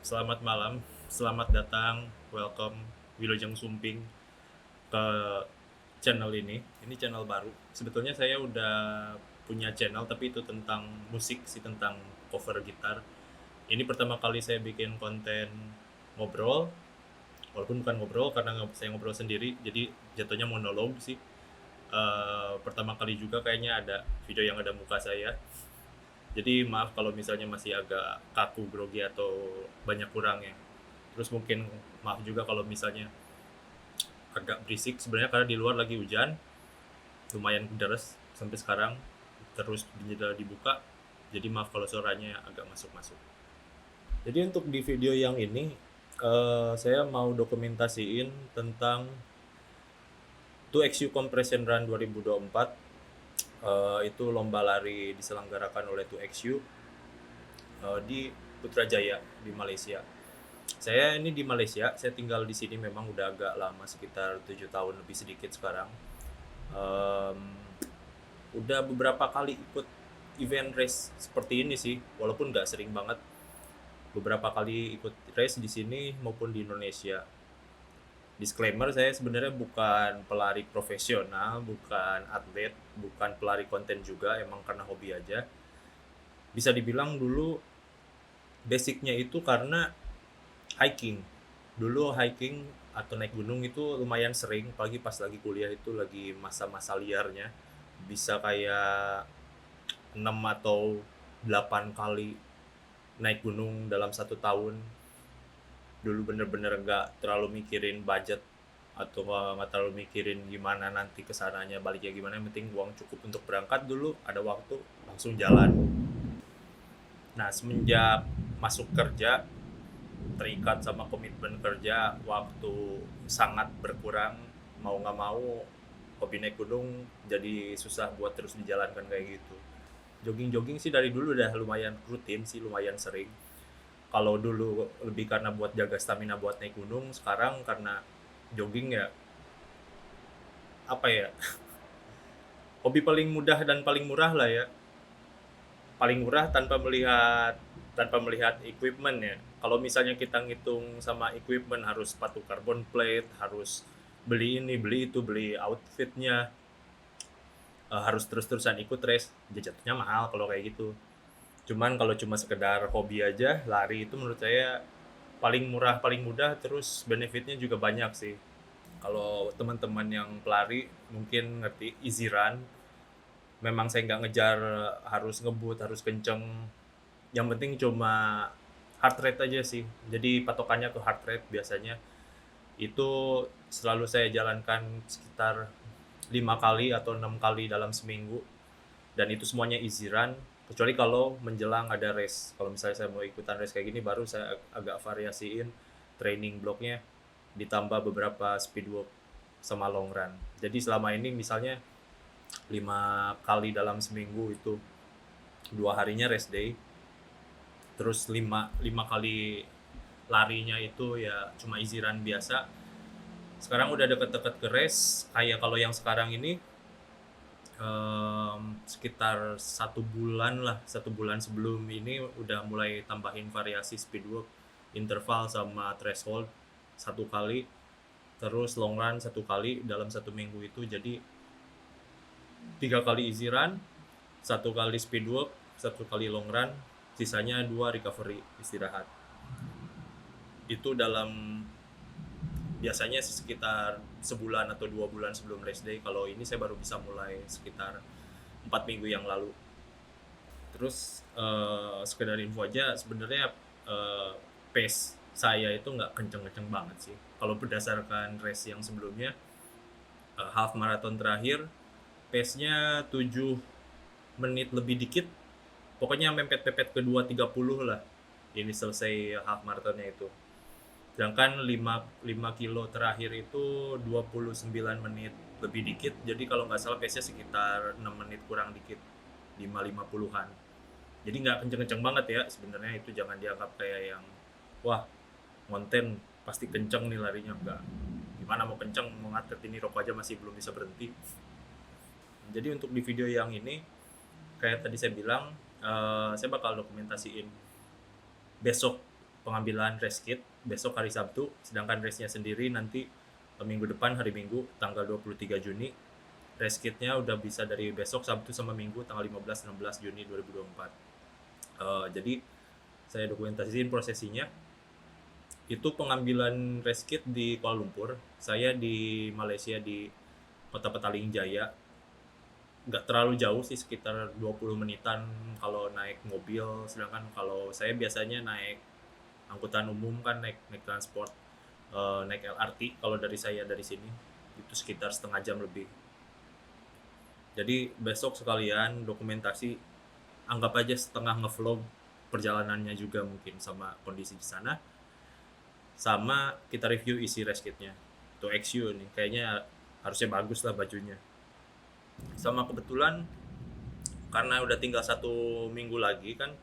Selamat malam, selamat datang, welcome Wilujeng Sumping ke channel ini. Ini channel baru. Sebetulnya saya udah punya channel, tapi itu tentang musik sih, tentang cover gitar. Ini pertama kali saya bikin konten ngobrol, walaupun bukan ngobrol karena saya ngobrol sendiri, jadi jatuhnya monolog sih. Pertama kali juga kayaknya ada video yang ada muka saya. Jadi maaf kalau misalnya masih agak kaku, grogi atau banyak kurangnya. Terus mungkin maaf juga kalau misalnya agak berisik sebenarnya karena di luar lagi hujan, lumayan deras sampai sekarang, terus jendela dibuka. Jadi maaf kalau suaranya agak masuk-masuk. Jadi untuk di video yang ini saya mau dokumentasiin tentang 2XU Compression Run 2024. Itu lomba lari diselenggarakan oleh 2XU di Putrajaya di Malaysia. Saya ini di Malaysia, saya tinggal di sini memang udah agak lama, sekitar 7 tahun lebih sedikit sekarang. Um, udah beberapa kali ikut event race seperti ini sih, walaupun nggak sering banget. Beberapa kali ikut race di sini maupun di Indonesia. Disclaimer, saya sebenarnya bukan pelari profesional, bukan atlet, bukan pelari konten juga, emang karena hobi aja. Bisa dibilang dulu basicnya itu karena hiking. Dulu hiking atau naik gunung itu lumayan sering, apalagi pas lagi kuliah itu lagi masa-masa liarnya. Bisa kayak 6 atau 8 kali naik gunung dalam 1 tahun. Dulu bener-bener gak terlalu mikirin budget atau gak terlalu mikirin gimana nanti kesananya baliknya gimana, yang penting uang cukup untuk berangkat. Dulu ada waktu langsung jalan. Nah, semenjak masuk kerja, terikat sama komitmen kerja, waktu sangat berkurang, mau nggak mau hobi naik gunung jadi susah buat terus dijalankan kayak gitu. Jogging-jogging sih dari dulu udah lumayan rutin sih, lumayan sering. Kalau dulu lebih karena buat jaga stamina buat naik gunung, sekarang karena jogging ya, apa ya, hobi paling mudah dan paling murah lah ya. Paling murah tanpa melihat equipment ya. Kalau misalnya kita ngitung sama equipment, harus sepatu carbon plate, harus beli ini, beli itu, beli outfitnya, harus terus-terusan ikut race, jatuhnya mahal kalau kayak gitu. Cuman kalau cuma sekedar hobi aja, lari itu menurut saya paling murah, paling mudah, terus benefitnya juga banyak sih. Kalau teman-teman yang pelari mungkin ngerti easy run. Memang saya nggak ngejar harus ngebut, harus kenceng. Yang penting cuma heart rate aja sih. Jadi patokannya ke heart rate biasanya. Itu selalu saya jalankan sekitar 5 kali atau 6 kali dalam seminggu. Dan itu semuanya easy run. Kecuali kalau menjelang ada race. Kalau misalnya saya mau ikutan race kayak gini, baru saya agak variasiin training blocknya, ditambah beberapa speed walk sama long run. Jadi selama ini misalnya 5 kali dalam seminggu itu 2 harinya race day, terus lima kali larinya itu ya cuma easy run biasa. Sekarang udah deket-deket ke race, kayak kalau yang sekarang ini sekitar 1 bulan lah, 1 bulan sebelum ini udah mulai tambahin variasi speed work, interval sama threshold 1 kali, terus long run 1 kali dalam 1 minggu itu. Jadi 3 kali easy run, 1 kali speed work, 1 kali long run, sisanya 2 recovery, istirahat. Itu dalam biasanya sekitar sebulan atau 2 bulan sebelum race day. Kalau ini saya baru bisa mulai sekitar 4 minggu yang lalu. Terus sekedar info aja, sebenarnya pace saya itu nggak kenceng-kenceng banget sih. Kalau berdasarkan race yang sebelumnya, half marathon terakhir pace-nya 7 menit lebih dikit, pokoknya mepet-mepet ke 2:30 lah ini selesai half marathonnya itu. Sedangkan 5 kilo terakhir itu 29 menit lebih dikit, jadi kalau nggak salah pace-nya sekitar 6 menit kurang dikit, 5:50-an. Jadi nggak kenceng-kenceng banget ya sebenarnya, itu jangan dianggap kayak yang wah, konten pasti kenceng nih larinya, enggak. Gimana mau kenceng, mau ngatret ini rokok aja masih belum bisa berhenti. Jadi untuk di video yang ini, kayak tadi saya bilang, saya bakal dokumentasiin besok pengambilan rest kit, besok hari Sabtu, sedangkan restnya sendiri nanti minggu depan hari Minggu tanggal 23 Juni. Rest kitnya udah bisa dari besok Sabtu sama Minggu tanggal 15-16 Juni 2024. Jadi saya dokumentasiin prosesinya. Itu pengambilan rest kit di Kuala Lumpur, saya di Malaysia di Kota Petaling Jaya. Nggak terlalu jauh sih, sekitar 20 menitan kalau naik mobil, sedangkan kalau saya biasanya naik angkutan umum kan, naik transport, naik LRT kalau dari saya dari sini itu sekitar setengah jam lebih. Jadi besok sekalian dokumentasi, anggap aja setengah ngevlog perjalanannya juga mungkin sama kondisi di sana, sama kita review isi rest kitnya. Tuh XU nih kayaknya harusnya bagus lah bajunya. Sama kebetulan karena udah tinggal 1 minggu lagi kan,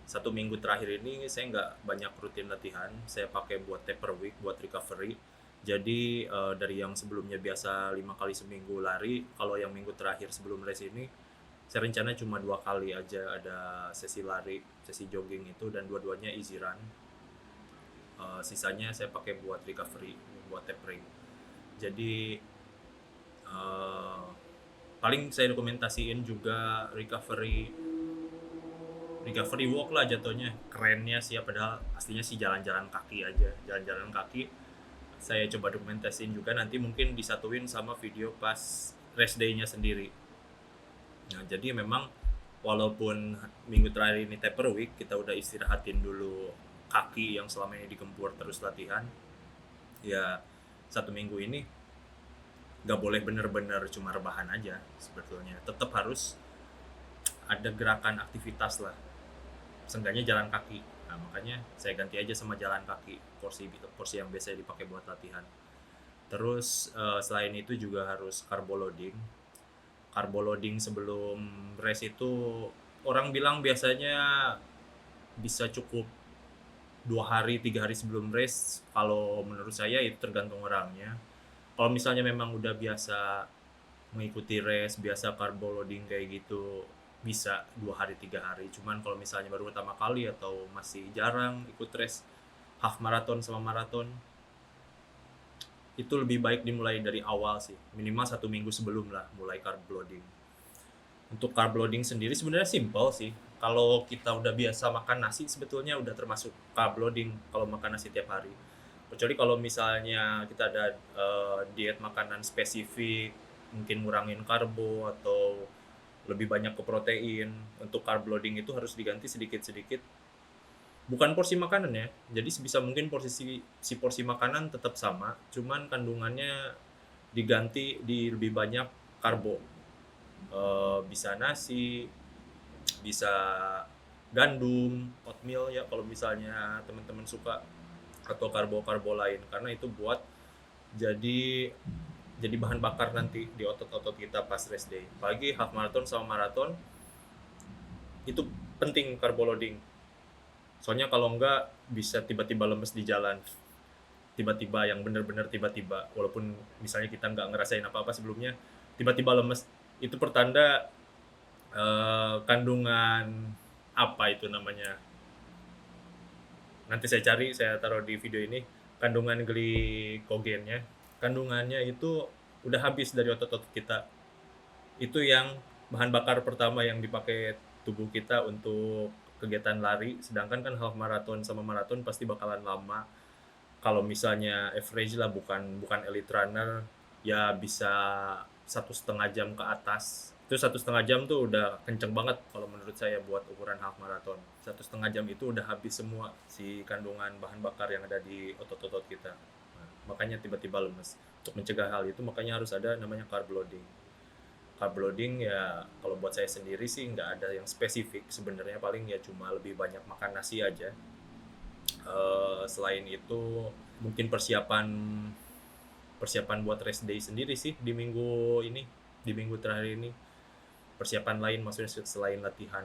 1 minggu terakhir ini saya nggak banyak rutin latihan, saya pakai buat taper week, buat recovery. Jadi dari yang sebelumnya biasa 5 kali seminggu lari, kalau yang minggu terakhir sebelum race ini saya rencana cuma 2 kali aja, ada sesi lari, sesi jogging itu, dan dua-duanya easy run. Sisanya saya pakai buat recovery, buat tapering. Jadi paling saya dokumentasiin juga recovery walk lah jatuhnya, kerennya sih, padahal aslinya sih jalan-jalan kaki aja, jalan-jalan kaki. Saya coba dokumentasiin juga, nanti mungkin disatuin sama video pas race day-nya sendiri. Nah jadi memang walaupun minggu terakhir ini taper week, kita udah istirahatin dulu kaki yang selama ini digempur terus latihan, ya 1 minggu ini nggak boleh bener-bener cuma rebahan aja sebetulnya, tetap harus ada gerakan aktivitas lah, seenggaknya jalan kaki. Nah makanya saya ganti aja sama jalan kaki, porsi yang biasa dipakai buat latihan. Terus selain itu juga harus carbo loading sebelum race itu. Orang bilang biasanya bisa cukup 2 hari 3 hari sebelum race. Kalau menurut saya itu tergantung orangnya. Kalau misalnya memang udah biasa mengikuti race, biasa carbo loading kayak gitu, bisa 2 hari 3 hari. Cuman kalau misalnya baru pertama kali atau masih jarang ikut race half marathon sama marathon, itu lebih baik dimulai dari awal sih, minimal 1 minggu sebelum lah mulai carb loading. Untuk carb loading sendiri sebenarnya simple sih. Kalau kita udah biasa makan nasi sebetulnya udah termasuk carb loading kalau makan nasi tiap hari. Kecuali kalau misalnya kita ada diet makanan spesifik, mungkin ngurangin karbo atau lebih banyak ke protein. Untuk carb loading itu harus diganti sedikit-sedikit. Bukan porsi makanan ya, jadi sebisa mungkin porsi makanan tetap sama, cuman kandungannya diganti di lebih banyak karbo. Bisa nasi, bisa gandum, oatmeal ya kalau misalnya teman-teman suka, atau karbo-karbo lain, karena itu buat jadi bahan bakar nanti di otot-otot kita pas race day. Apalagi half marathon sama marathon itu penting carbo loading. Soalnya kalau enggak bisa tiba-tiba lemes di jalan. Tiba-tiba yang benar-benar tiba-tiba, walaupun misalnya kita nggak ngerasain apa-apa sebelumnya, tiba-tiba lemes, itu pertanda kandungan apa itu namanya, nanti saya cari, saya taruh di video ini, kandungan glikogennya, kandungannya itu udah habis dari otot-otot kita. Itu yang bahan bakar pertama yang dipakai tubuh kita untuk kegiatan lari. Sedangkan kan half marathon sama marathon pasti bakalan lama. Kalau misalnya average lah, bukan elite runner, ya bisa 1,5 jam ke atas. Itu 1,5 jam tuh udah kenceng banget kalau menurut saya buat ukuran half marathon. 1,5 jam itu udah habis semua si kandungan bahan bakar yang ada di otot-otot kita. Nah, makanya tiba-tiba lemes. Untuk mencegah hal itu makanya harus ada namanya carb loading. Carb loading ya kalau buat saya sendiri sih nggak ada yang spesifik sebenarnya, paling ya cuma lebih banyak makan nasi aja. Selain itu mungkin persiapan buat race day sendiri sih di minggu terakhir ini. Persiapan lain maksudnya selain latihan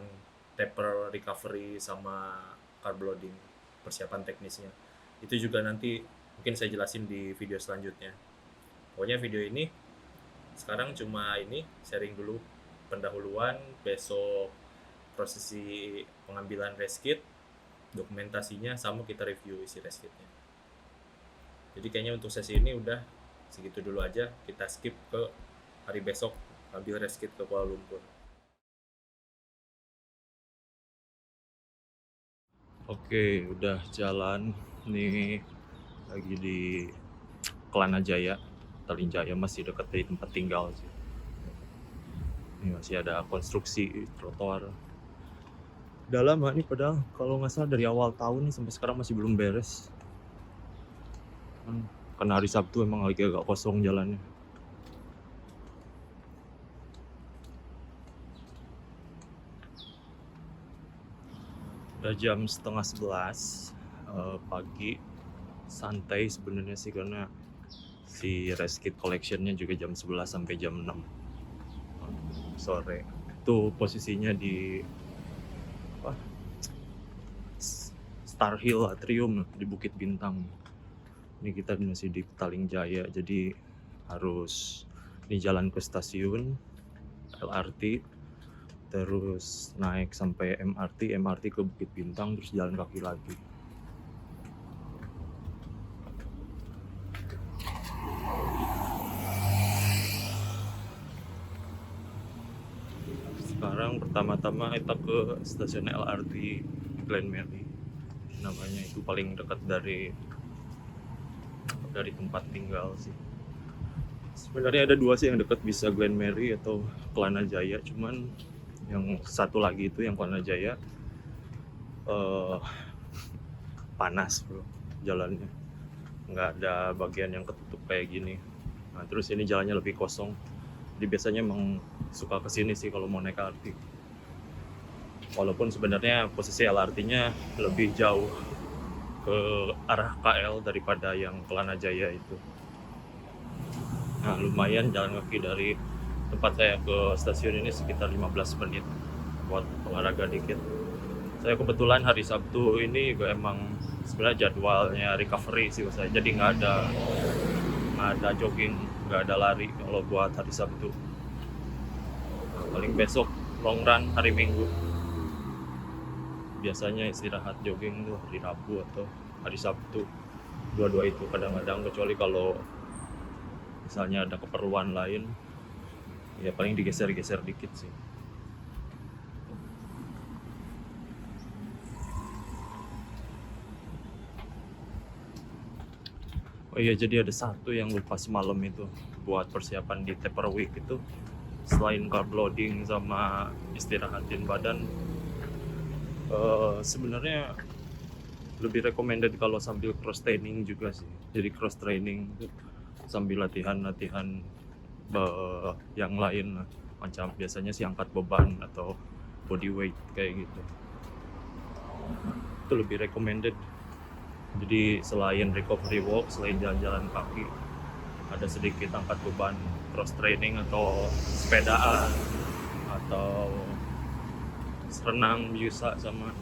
taper, recovery, sama carb loading, persiapan teknisnya itu juga nanti mungkin saya jelasin di video selanjutnya. Pokoknya video ini sekarang cuma sharing dulu pendahuluan. Besok prosesi pengambilan race kit, dokumentasinya, sama kita review isi rest kitnya. Jadi kayaknya untuk sesi ini udah segitu dulu aja, kita skip ke hari besok ambil rest kit ke Kuala Lumpur. Oke, udah jalan nih, lagi di Kelana Jaya, Taling Jaya, masih dekat dari tempat tinggal sih. Ini masih ada konstruksi trotoar. Udah lama nih, padahal kalau nggak salah dari awal tahun nih sampai sekarang masih belum beres. Karena hari Sabtu emang lagi agak kosong jalannya. Udah jam 10:30 pagi, santai sebenarnya sih, karena si rest kit collectionnya juga jam 11 sampai jam 6 sore. Itu posisinya di Star Hill Atrium di Bukit Bintang. Ini kita masih di Petaling Jaya, jadi harus di jalan ke stasiun LRT, terus naik sampai MRT ke Bukit Bintang, terus jalan kaki lagi. Sekarang pertama-tama kita ke stasiun LRT Glenmary, namanya, itu paling dekat dari tempat tinggal sih. Sebenarnya ada dua sih yang dekat, bisa Glenmary atau Kelana Jaya, cuman yang satu lagi itu yang Kelana Jaya panas bro jalannya, nggak ada bagian yang ketutup kayak gini. Nah, terus ini jalannya lebih kosong, jadi biasanya emang suka kesini sih kalau mau naik LRT, walaupun sebenarnya posisi LRT-nya lebih jauh ke arah KL daripada yang Kelana Jaya itu. Nah, lumayan jalan kaki dari tempat saya ke stasiun ini sekitar 15 menit buat olahraga dikit. Saya kebetulan hari Sabtu ini juga emang sebenarnya jadwalnya recovery sih saya, jadi nggak ada jogging, nggak ada lari kalau buat hari Sabtu. Nah, paling besok long run hari Minggu. Biasanya istirahat jogging tuh hari Rabu atau hari Sabtu, dua-dua itu kadang-kadang, kecuali kalau misalnya ada keperluan lain ya paling digeser-geser dikit sih. Oh iya, jadi ada satu yang lupa semalam itu buat persiapan di taper week itu, selain carb loading sama istirahatin badan, sebenarnya lebih recommended kalau sambil cross training juga sih. Jadi cross training sambil latihan yang lain, macam biasanya sih angkat beban atau body weight kayak gitu. Itu lebih recommended. Jadi selain recovery walk, selain jalan-jalan kaki, ada sedikit angkat beban, cross training atau sepedaan atau renang bisa sama.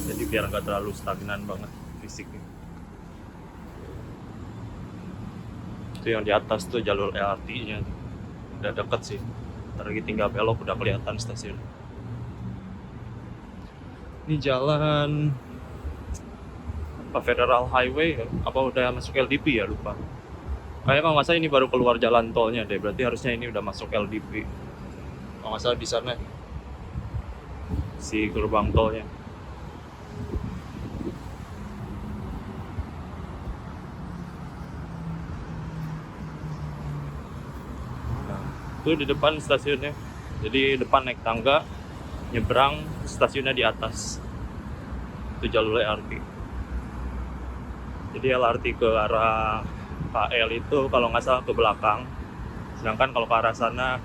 Jadi biar nggak terlalu stagnan banget fisiknya. Itu yang di atas tuh jalur LRT-nya, udah deket sih. Ntar lagi tinggal belok udah kelihatan stasiun. Ini jalan apa, Federal Highway apa udah masuk LDP ya, lupa. Kayaknya kalau nggak salah ini baru keluar jalan tolnya deh, berarti harusnya ini udah masuk LDP. Kalau nggak salah di sana si gerbang tolnya. Nah, itu di depan stasiunnya. Jadi depan naik tangga, nyebrang, stasiunnya di atas. Itu jalur LRT. Jadi LRT ke arah KL itu kalau nggak salah ke belakang, sedangkan kalau ke arah sana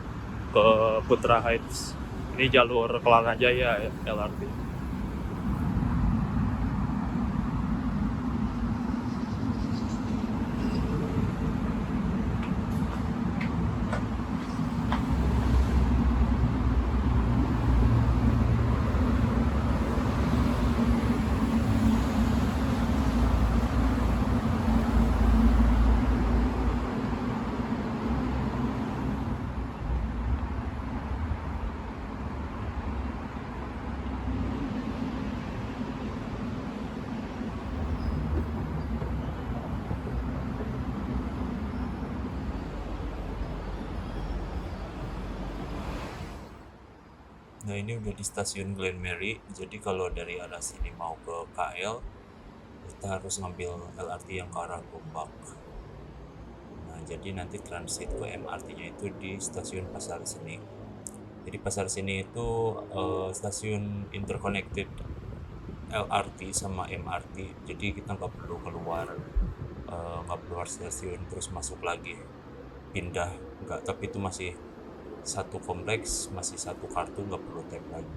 ke Putra Heights. Ini jalur Kelana Jaya ya, LRT. Nah ini udah di stasiun Glen Mary, jadi kalau dari arah sini mau ke KL, kita harus ngambil LRT yang ke arah Gombak. Nah jadi nanti transit ke MRT-nya itu di stasiun Pasar Seni. Jadi Pasar Seni itu stasiun interconnected LRT sama MRT, jadi kita nggak perlu keluar stasiun terus masuk lagi pindah, nggak, tapi itu masih satu kompleks, masih satu kartu, nggak perlu tap lagi.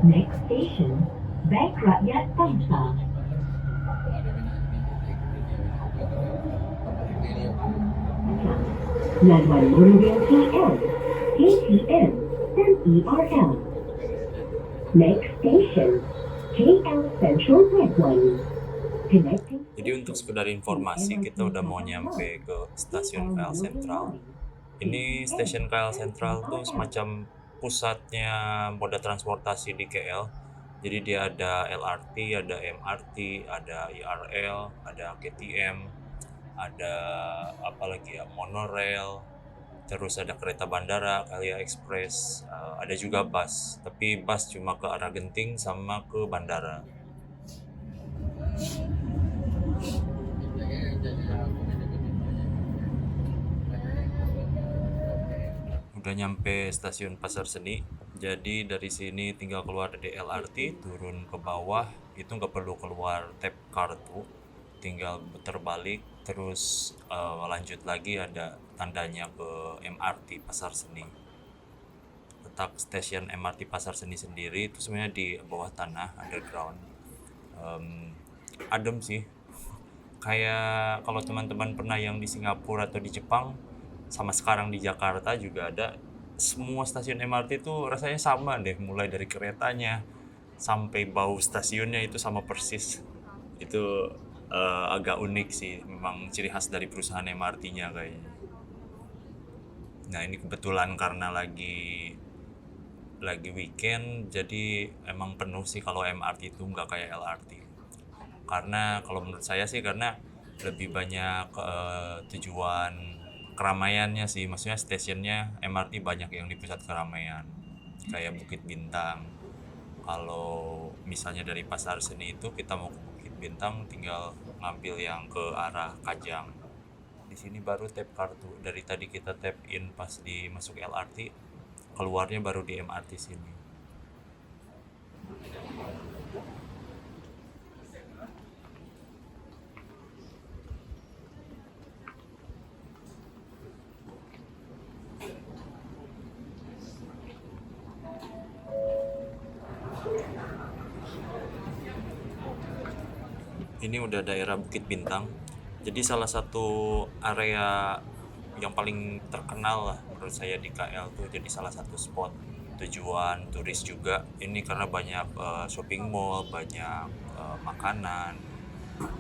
Next station, Bank Rakyat Bangsa. Laluan monorail KL, KTM, dan ERL. Next station, KL Central Red Line. Connecting. Jadi untuk sekedar informasi, kita udah mau nyampe ke stasiun KL Sentral. Ini stasiun KL Sentral tuh semacam pusatnya moda transportasi di KL. Jadi dia ada LRT, ada MRT, ada IRL, ada KTM, ada apa lagi ya, monorail, terus ada kereta bandara, Kalia Express, ada juga bus. Tapi bus cuma ke arah Genting sama ke bandara. Udah nyampe stasiun Pasar Seni, jadi dari sini tinggal keluar dari LRT, turun ke bawah, itu nggak perlu keluar tap kartu, tinggal putar balik, terus lanjut lagi, ada tandanya ke MRT Pasar Seni. Letak stasiun MRT Pasar Seni sendiri itu sebenarnya di bawah tanah, underground. Adem sih, kayak kalau teman-teman pernah yang di Singapura atau di Jepang, sama sekarang di Jakarta juga ada, semua stasiun MRT itu rasanya sama deh, mulai dari keretanya sampai bau stasiunnya itu sama persis. Itu agak unik sih, memang ciri khas dari perusahaan MRT-nya kayaknya. Nah ini kebetulan karena lagi weekend, jadi emang penuh sih kalau MRT itu, nggak kayak LRT. Karena kalau menurut saya sih, karena lebih banyak tujuan keramaiannya sih, maksudnya stasiunnya MRT banyak yang di pusat keramaian kayak Bukit Bintang. Kalau misalnya dari Pasar Seni itu kita mau ke Bukit Bintang, tinggal ngambil yang ke arah Kajang. Di sini baru tap kartu, dari tadi kita tap in pas di masuk LRT, keluarnya baru di MRT sini. Ini udah daerah Bukit Bintang, jadi salah satu area yang paling terkenal lah menurut saya di KL tuh, jadi salah satu spot tujuan turis juga. Ini karena banyak shopping mall, banyak makanan.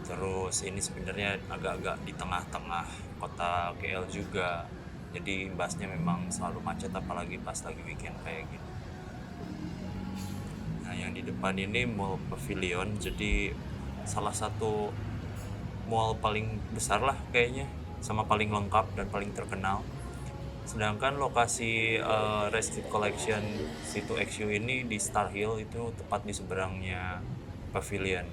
Terus ini sebenarnya agak-agak di tengah-tengah kota KL juga, jadi imbasnya memang selalu macet, apalagi pas lagi weekend kayak gini. Nah yang di depan ini Mall Pavilion, jadi salah satu mall paling besar lah kayaknya, sama paling lengkap dan paling terkenal. Sedangkan lokasi Restrip Collection C2XU ini di Star Hill, itu tepat di seberangnya Pavilion.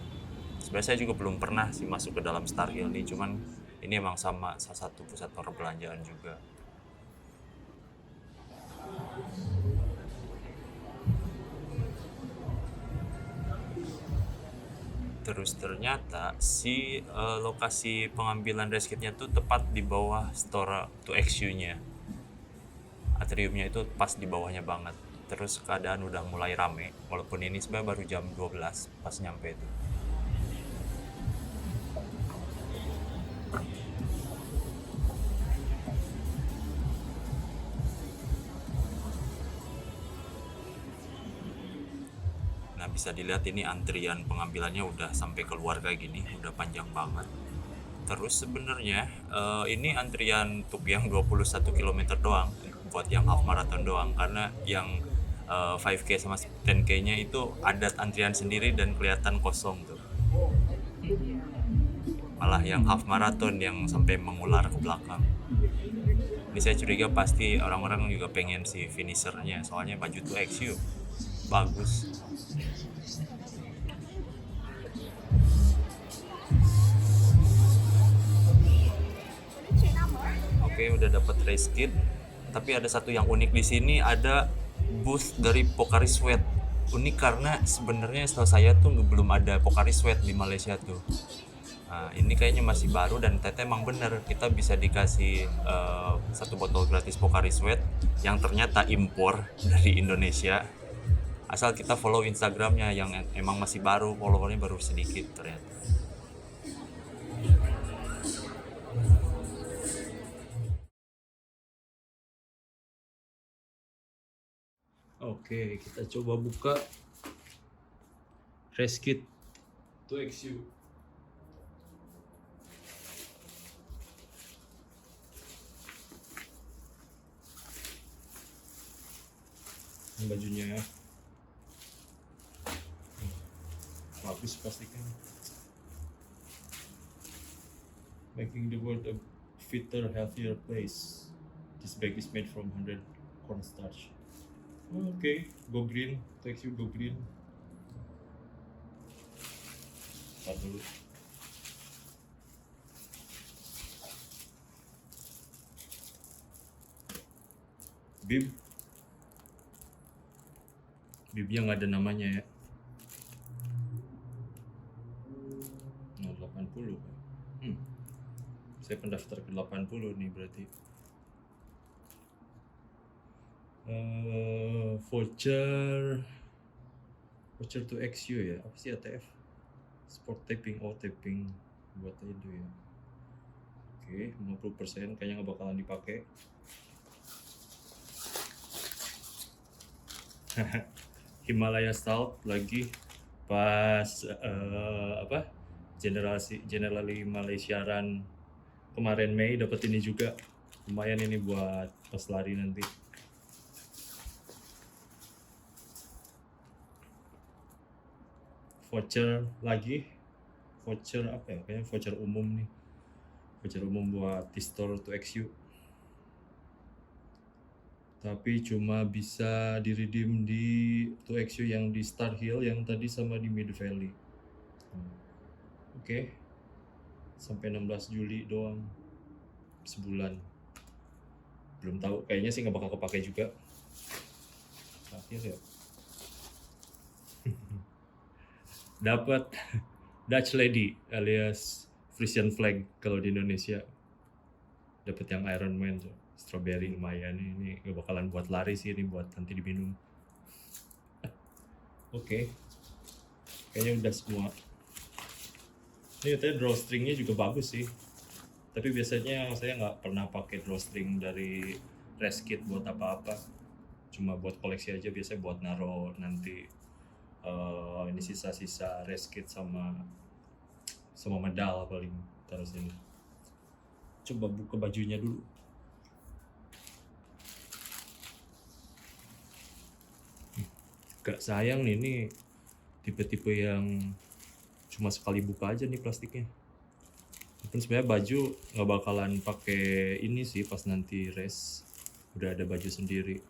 Sebenarnya saya juga belum pernah sih masuk ke dalam Star Hill ini, cuman ini emang sama salah satu pusat perbelanjaan juga. Terus ternyata si lokasi pengambilan reskitnya tuh tepat di bawah store 2XU-nya. Atriumnya itu pas di bawahnya banget. Terus keadaan udah mulai rame, walaupun ini sebenarnya baru jam 12 pas nyampe itu. bisa dilihat ini antrian pengambilannya udah sampai keluar kayak gini, udah panjang banget. Terus sebenarnya ini antrian untuk yang 21 kilometer doang, buat yang half marathon doang, karena yang 5K sama 10K-nya itu ada antrian sendiri dan kelihatan kosong tuh. Malah yang half marathon yang sampai mengular ke belakang. Ini saya curiga pasti orang-orang juga pengen si finishernya, soalnya baju 2XU bagus. Oke, udah dapat race kit. Tapi ada satu yang unik di sini, ada booth dari Pocari Sweat. Unik karena sebenarnya setahu saya tuh belum ada Pocari Sweat di Malaysia tuh. Nah, ini kayaknya masih baru dan ternyata emang bener kita bisa dikasih satu botol gratis Pocari Sweat yang ternyata impor dari Indonesia. Asal kita follow Instagramnya yang emang masih baru, followernya baru sedikit ternyata. Oke, kita coba buka race kit 2XU. Ini bajunya ya. Bagus pastikan. Making the world a fitter, healthier place. This bag is made from 100 cornstarch. Oke, go green. 2XU go green. Start dulu. Bibnya nggak ada namanya ya. 80. Saya pendaftar ke 80 nih berarti. Voucher 2XU ya. Apa sih ATF? Sport taping, taping buat itu ya. Oke, 50% kayaknya nggak bakalan dipakai. Himalaya Stout lagi pas Generali Malaysia Run kemarin Mei dapat ini juga, lumayan ini buat pas lari nanti. Voucher lagi, voucher apa ya, kayaknya voucher umum nih, voucher umum buat T-Store 2XU, tapi cuma bisa di-redeem di 2XU yang di Star Hill yang tadi sama di Mid Valley. Oke. Sampai 16 Juli doang, sebulan. Belum tahu, kayaknya sih nggak bakal kepake juga. Akhir ya. Dapat Dutch Lady alias Frisian Flag kalau di Indonesia. Dapat yang Iron Man tuh, strawberry lumayan nih. Ini nggak bakalan buat lari sih, ini buat nanti diminum. Oke. Kayaknya udah semua. Ini katanya drawstringnya juga bagus sih, tapi biasanya saya nggak pernah pakai drawstring dari race kit buat apa-apa, cuma buat koleksi aja, biasanya buat naro nanti ini sisa-sisa race kit sama medal paling taruh sini. Coba buka bajunya dulu. Gak sayang nih, ini tipe-tipe yang cuma sekali buka aja nih plastiknya. Mungkin sebenarnya baju nggak bakalan pakai ini sih pas nanti race, udah ada baju sendiri.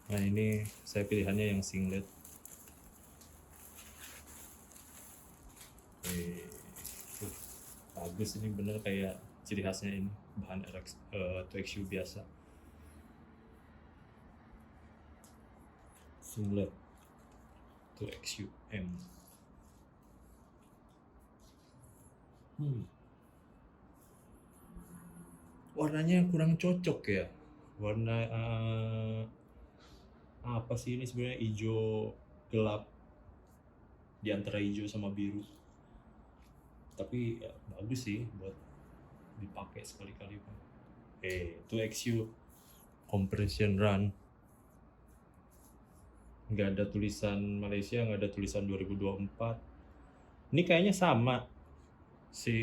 Nah ini saya pilihannya yang singlet. Bagus, ini bener kayak ciri khasnya ini, bahan 2XU biasa. Singlet 2XU M. Warnanya kurang cocok ya. Warna apa sih ini sebenarnya, hijau gelap di antara hijau sama biru. Tapi ya, bagus sih buat dipakai sekali-kali. 2XU Compression Run. nggak ada tulisan Malaysia, nggak ada tulisan 2024. Ini kayaknya sama si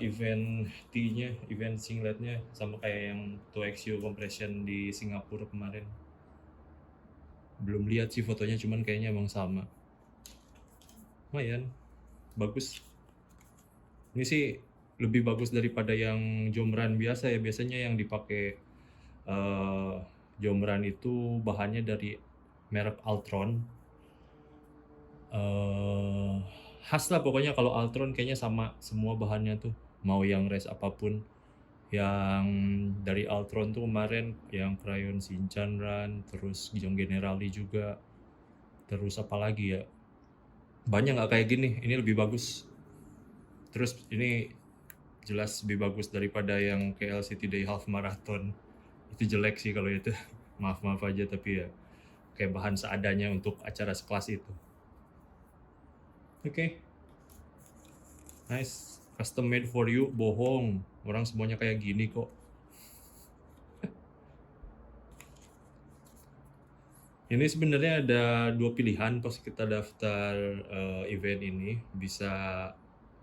event T-nya, event singletnya sama kayak yang 2XU compression di Singapura kemarin. Belum lihat sih fotonya, cuman kayaknya emang sama. Lumayan bagus. Ini sih lebih bagus daripada yang Jomran biasa ya. Biasanya yang dipakai Jomran itu bahannya dari merek Altron. Khas lah pokoknya kalau Altron kayaknya sama semua bahannya tuh. Mau yang res apapun. Yang dari Altron tuh kemarin yang Crayon Shinchan Run, terus yang Generali juga. Terus apa lagi ya? Banyak nggak kayak gini, ini lebih bagus. Terus ini jelas lebih bagus daripada yang KLCT Day Half Marathon. Itu jelek sih kalau itu. Maaf aja tapi ya kayak bahan seadanya untuk acara sekelas itu. Oke. Nice. Custom made for you, bohong. Orang semuanya kayak gini kok. Ini sebenarnya ada dua pilihan pas kita daftar event ini. Bisa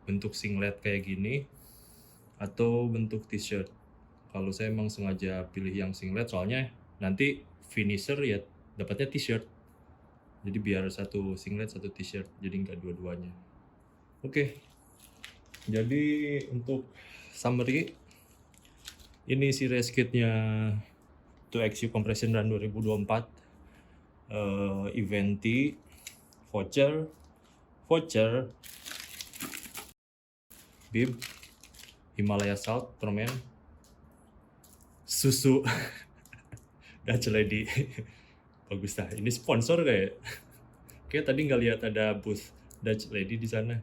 bentuk singlet kayak gini atau bentuk t-shirt. Kalau saya emang sengaja pilih yang singlet soalnya nanti finisher ya dapatnya t-shirt. Jadi biar satu singlet satu t-shirt, jadi nggak dua-duanya. Oke. Jadi untuk summary, ini si race kitnya 2XU Compression Run 2024, event T, voucher, bib, Himalaya Salt, permen, susu, Dutch Lady. Bagus dah. Ini sponsor kayak. Kayak tadi nggak lihat ada booth Dutch Lady di sana.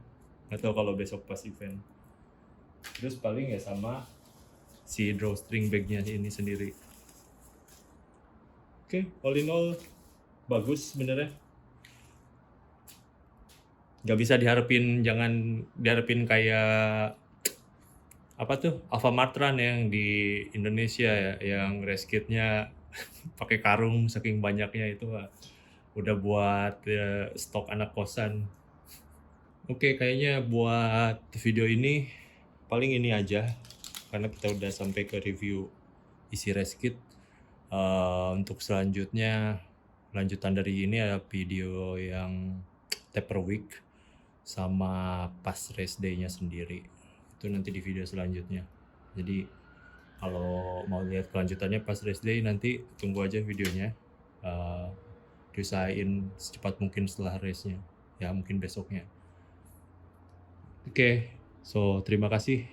Nggak tahu kalau besok pas event. Terus paling ya sama si drawstring bagnya ini sendiri. Oke, all in all bagus sebenarnya. Nggak bisa jangan diharapin kayak apa tuh Alfamart Run yang di Indonesia ya, yang race kitnya pakai karung saking banyaknya itu udah buat stok anak kosan. Oke, kayaknya buat video ini paling ini aja karena kita udah sampai ke review isi race kit. Untuk selanjutnya lanjutan dari ini ada video yang taper week sama pas race day-nya sendiri. Itu nanti di video selanjutnya. Jadi kalau mau lihat kelanjutannya pas race day nanti tunggu aja videonya. Diusahain secepat mungkin setelah race-nya. Ya mungkin besoknya. Oke, so terima kasih